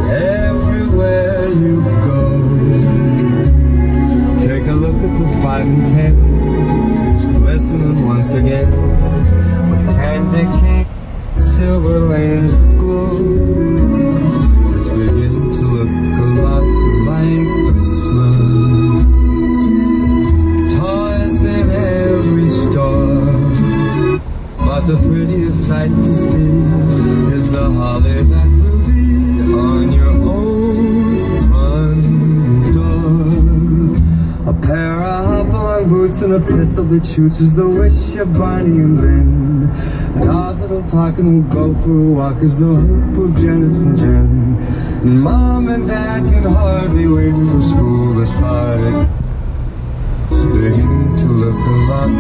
Everywhere you go, take a look at the 5 and 10. It's glistening once again with candy cane, silver lanes that glow. It's beginning to look a lot like Christmas. Toys in every store, but the prettiest sight to see is the holly that will be on your own front door. A pair of hop-along boots and a pistol that shoots is the wish of Barney and Lynn. Dolls that'll talk and will go for a walk is the hope of Janice and Jen. And Mom and Dad can hardly wait for school to start. It's beginning to look a lot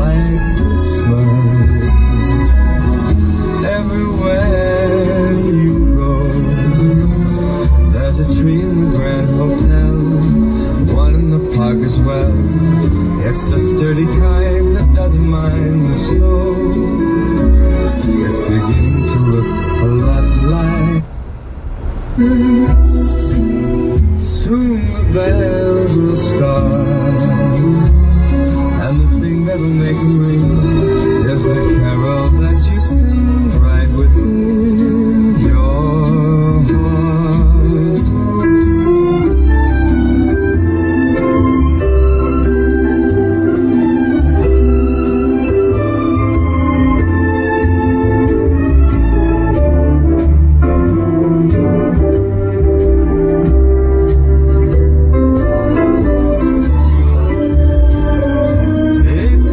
like Christmas everywhere